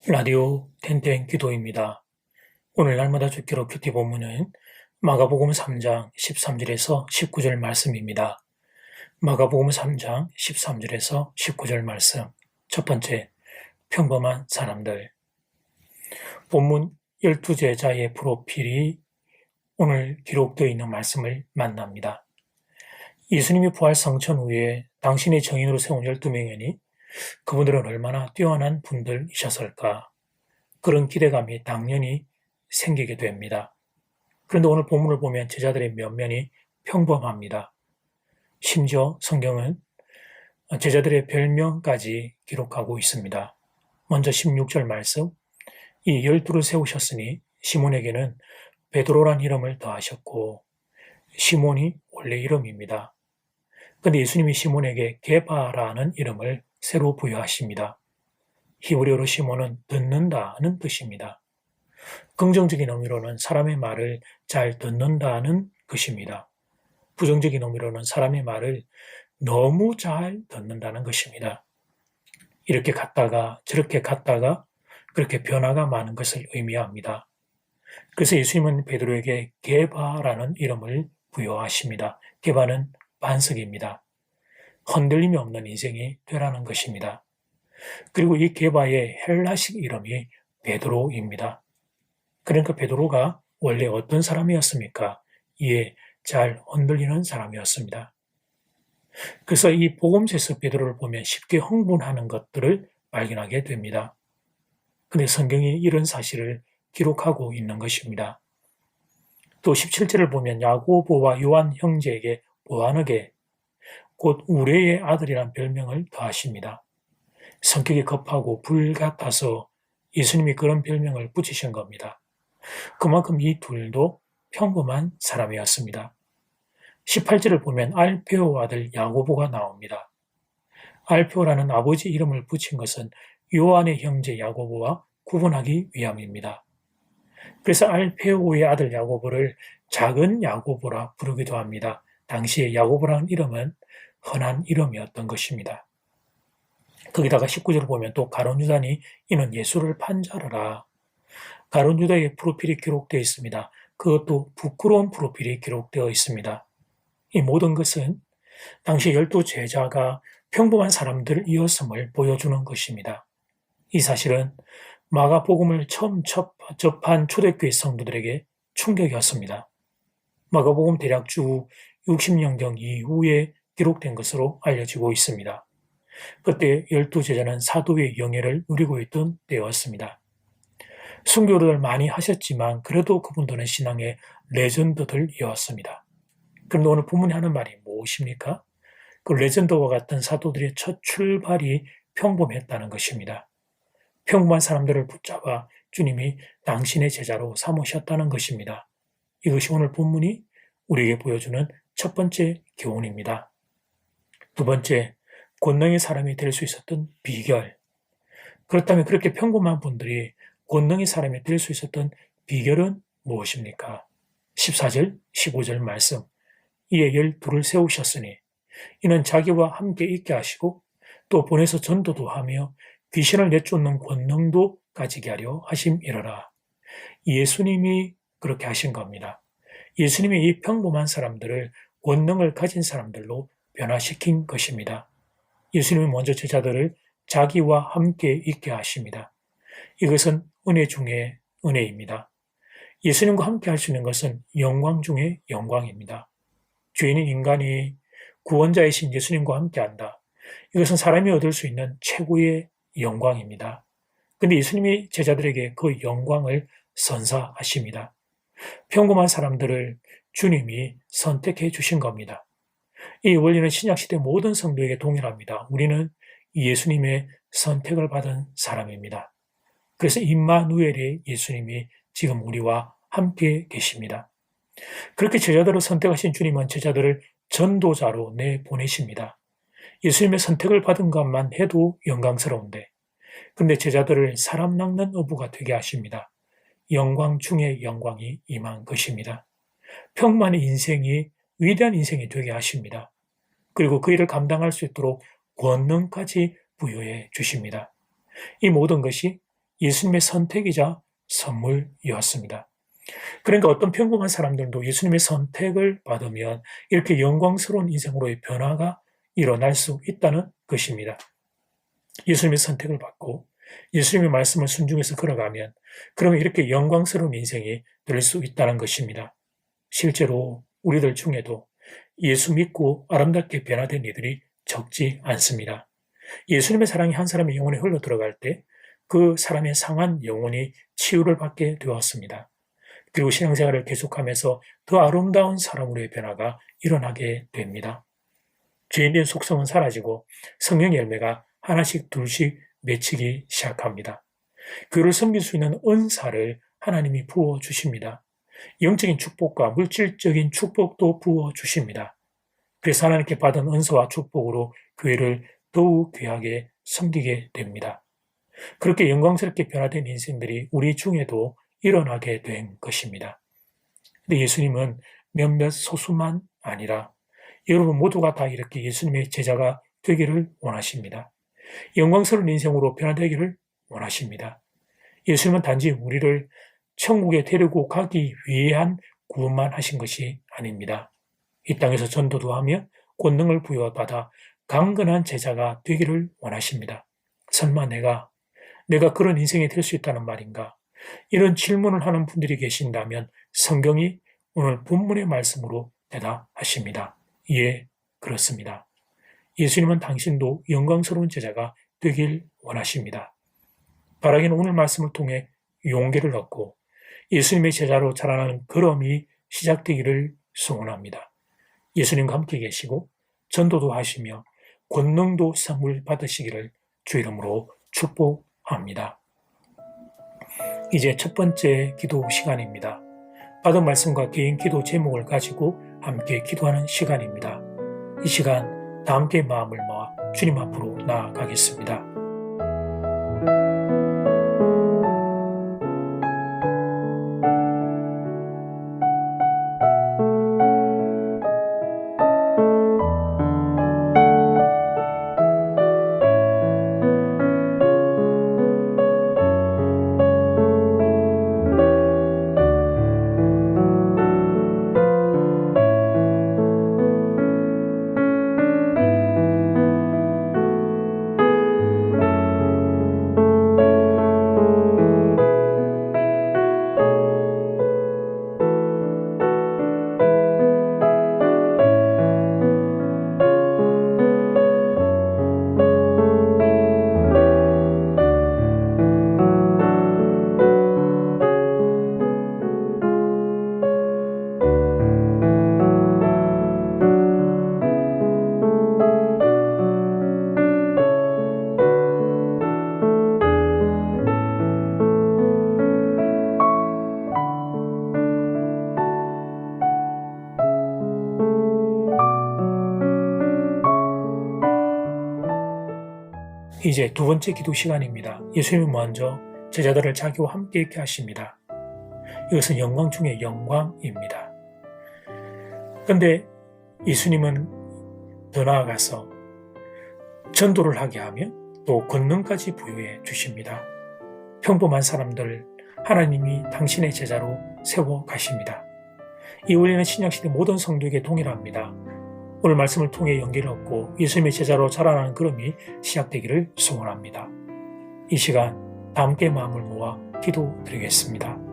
라디오 텐텐 기도입니다. 오늘 날마다 주기로 큐티 본문은 마가복음 3장 13절에서 19절 말씀입니다. 마가복음 3장 13절에서 19절 말씀. 첫 번째, 평범한 사람들. 본문 12제자의 프로필이 오늘 기록되어 있는 말씀을 만납니다. 예수님이 부활 성천 후에 당신의 정인으로 세운 12명이니 그분들은 얼마나 뛰어난 분들이셨을까? 그런 기대감이 당연히 생기게 됩니다. 그런데 오늘 본문을 보면 제자들의 면면이 평범합니다. 심지어 성경은 제자들의 별명까지 기록하고 있습니다. 먼저 16절 말씀, 이 12를 세우셨으니 시몬에게는 베드로란 이름을 더하셨고, 시몬이 원래 이름입니다. 그런데 예수님이 시몬에게 게바라는 이름을 새로 부여하십니다. 히브리어로 시몬은 듣는다는 뜻입니다. 긍정적인 의미로는 사람의 말을 잘 듣는다는 것입니다. 부정적인 의미로는 사람의 말을 너무 잘 듣는다는 것입니다. 이렇게 갔다가 저렇게 갔다가 그렇게 변화가 많은 것을 의미합니다. 그래서 예수님은 베드로에게 게바라는 이름을 부여하십니다. 게바는 반석입니다. 흔들림이 없는 인생이 되라는 것입니다. 그리고 이 게바의 헬라식 이름이 베드로입니다. 그러니까 베드로가 원래 어떤 사람이었습니까? 이에 잘 흔들리는 사람이었습니다. 그래서 이 복음서에서 베드로를 보면 쉽게 흥분하는 것들을 발견하게 됩니다. 그런데 성경이 이런 사실을 기록하고 있는 것입니다. 또 17절을 보면 야고보와 요한 형제에게 보아너게 곧 우레의 아들이란 별명을 더하십니다. 성격이 급하고 불같아서 예수님이 그런 별명을 붙이신 겁니다. 그만큼 이 둘도 평범한 사람이었습니다. 18절을 보면 알페오 아들 야고보가 나옵니다. 알페오라는 아버지 이름을 붙인 것은 요한의 형제 야고보와 구분하기 위함입니다. 그래서 알페오의 아들 야고보를 작은 야고보라 부르기도 합니다. 당시에 야고보라는 이름은 흔한 이름이었던 것입니다. 거기다가 19절을 보면 또 가룟 유다니 이는 예수를 판 자라라. 가룟 유다의 프로필이 기록되어 있습니다. 그것도 부끄러운 프로필이 기록되어 있습니다. 이 모든 것은 당시 12제자가 평범한 사람들이었음을 보여주는 것입니다. 이 사실은 마가복음을 처음 접한 초대교회 성도들에게 충격이었습니다. 마가복음 대략 주 60년경 이후에 기록된 것으로 알려지고 있습니다. 그때 12제자는 사도의 영예를 누리고 있던 때였습니다. 순교를 많이 하셨지만 그래도 그분들은 신앙의 레전드들이었습니다. 그런데 오늘 본문이 하는 말이 무엇입니까? 그 레전드와 같은 사도들의 첫 출발이 평범했다는 것입니다. 평범한 사람들을 붙잡아 주님이 당신의 제자로 삼으셨다는 것입니다. 이것이 오늘 본문이 우리에게 보여주는 첫 번째 교훈입니다. 두 번째, 권능의 사람이 될 수 있었던 비결. 그렇다면 그렇게 평범한 분들이 권능의 사람이 될 수 있었던 비결은 무엇입니까? 14절, 15절 말씀. 이에 12를 세우셨으니 이는 자기와 함께 있게 하시고 또 보내서 전도도 하며 귀신을 내쫓는 권능도 가지게 하려 하심이러라. 예수님이 그렇게 하신 겁니다. 예수님이 이 평범한 사람들을 권능을 가진 사람들로 변화시킨 것입니다. 예수님이 먼저 제자들을 자기와 함께 있게 하십니다. 이것은 은혜 중에 은혜입니다. 예수님과 함께 할 수 있는 것은 영광 중에 영광입니다. 죄인인 인간이 구원자이신 예수님과 함께 한다. 이것은 사람이 얻을 수 있는 최고의 영광입니다. 그런데 예수님이 제자들에게 그 영광을 선사하십니다. 평범한 사람들을 주님이 선택해 주신 겁니다. 이 원리는 신약시대 모든 성도에게 동일합니다. 우리는 예수님의 선택을 받은 사람입니다. 그래서 임마누엘의 예수님이 지금 우리와 함께 계십니다. 그렇게 제자들을 선택하신 주님은 제자들을 전도자로 내보내십니다. 예수님의 선택을 받은 것만 해도 영광스러운데, 그런데 제자들을 사람 낚는 어부가 되게 하십니다. 영광 중에 영광이 임한 것입니다. 평범한 인생이 위대한 인생이 되게 하십니다. 그리고 그 일을 감당할 수 있도록 권능까지 부여해 주십니다. 이 모든 것이 예수님의 선택이자 선물이었습니다. 그러니까 어떤 평범한 사람들도 예수님의 선택을 받으면 이렇게 영광스러운 인생으로의 변화가 일어날 수 있다는 것입니다. 예수님의 선택을 받고 예수님의 말씀을 순종해서 걸어가면 그러면 이렇게 영광스러운 인생이 될 수 있다는 것입니다. 실제로 우리들 중에도 예수 믿고 아름답게 변화된 이들이 적지 않습니다. 예수님의 사랑이 한 사람의 영혼에 흘러 들어갈 때 그 사람의 상한 영혼이 치유를 받게 되었습니다. 그리고 신앙생활을 계속하면서 더 아름다운 사람으로의 변화가 일어나게 됩니다. 죄인된 속성은 사라지고 성령의 열매가 하나씩 둘씩 맺히기 시작합니다. 그를 섬길 수 있는 은사를 하나님이 부어주십니다. 영적인 축복과 물질적인 축복도 부어주십니다. 그래서 하나님께 받은 은사와 축복으로 교회를 더욱 귀하게 섬기게 됩니다. 그렇게 영광스럽게 변화된 인생들이 우리 중에도 일어나게 된 것입니다. 근데 예수님은 몇몇 소수만 아니라 여러분 모두가 다 이렇게 예수님의 제자가 되기를 원하십니다. 영광스러운 인생으로 변화되기를 원하십니다. 예수님은 단지 우리를 천국에 데리고 가기 위한 구원만 하신 것이 아닙니다. 이 땅에서 전도도 하며 권능을 부여받아 강건한 제자가 되기를 원하십니다. 설마 내가 그런 인생이 될 수 있다는 말인가? 이런 질문을 하는 분들이 계신다면 성경이 오늘 본문의 말씀으로 대답하십니다. 예, 그렇습니다. 예수님은 당신도 영광스러운 제자가 되길 원하십니다. 바라기는 오늘 말씀을 통해 용기를 얻고 예수님의 제자로 자라나는 걸음이 시작되기를 소원합니다. 예수님과 함께 계시고 전도도 하시며 권능도 선물 받으시기를 주 이름으로 축복합니다. 이제 첫 번째 기도 시간입니다. 받은 말씀과 개인 기도 제목을 가지고 함께 기도하는 시간입니다. 이 시간 다 함께 마음을 모아 주님 앞으로 나아가겠습니다. 이제 두 번째 기도 시간입니다. 예수님은 먼저 제자들을 자기와 함께 있게 하십니다. 이것은 영광 중의 영광입니다. 그런데 예수님은 더 나아가서 전도를 하게 하며 또 권능까지 부여해 주십니다. 평범한 사람들 하나님이 당신의 제자로 세워 가십니다. 이 원리는 신약시대 모든 성도에게 동일합니다. 오늘 말씀을 통해 용기를 얻고 예수님의 제자로 자라나는 걸음이 시작되기를 소원합니다. 이 시간 다 함께 마음을 모아 기도드리겠습니다.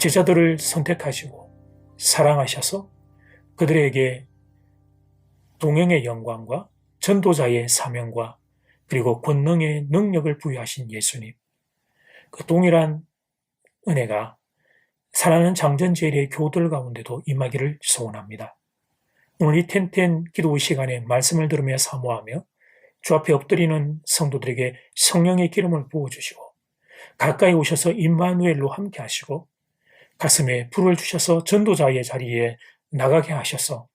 제자들을 선택하시고 사랑하셔서 그들에게 동행의 영광과 전도자의 사명과 그리고 권능의 능력을 부여하신 예수님, 그 동일한 은혜가 사랑하는 장전제일의 교우들 가운데도 임하기를 소원합니다. 오늘 이 텐텐 기도 시간에 말씀을 들으며 사모하며 주 앞에 엎드리는 성도들에게 성령의 기름을 부어주시고 가까이 오셔서 임마누엘로 함께 하시고 가슴에 불을 주셔서 전도자의 자리에 나가게 하셔서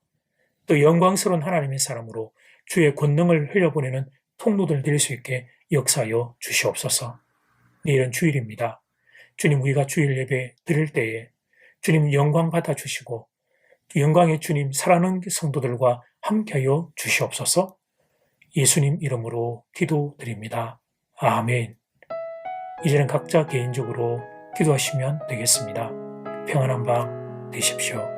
또 영광스러운 하나님의 사람으로 주의 권능을 흘려보내는 통로들 될 수 있게 역사하여 주시옵소서. 내일은 주일입니다. 주님, 우리가 주일 예배 드릴 때에 주님 영광 받아주시고 영광의 주님 사랑하는 성도들과 함께하여 주시옵소서. 예수님 이름으로 기도드립니다. 아멘. 이제는 각자 개인적으로 기도하시면 되겠습니다. 평안한 밤 되십시오.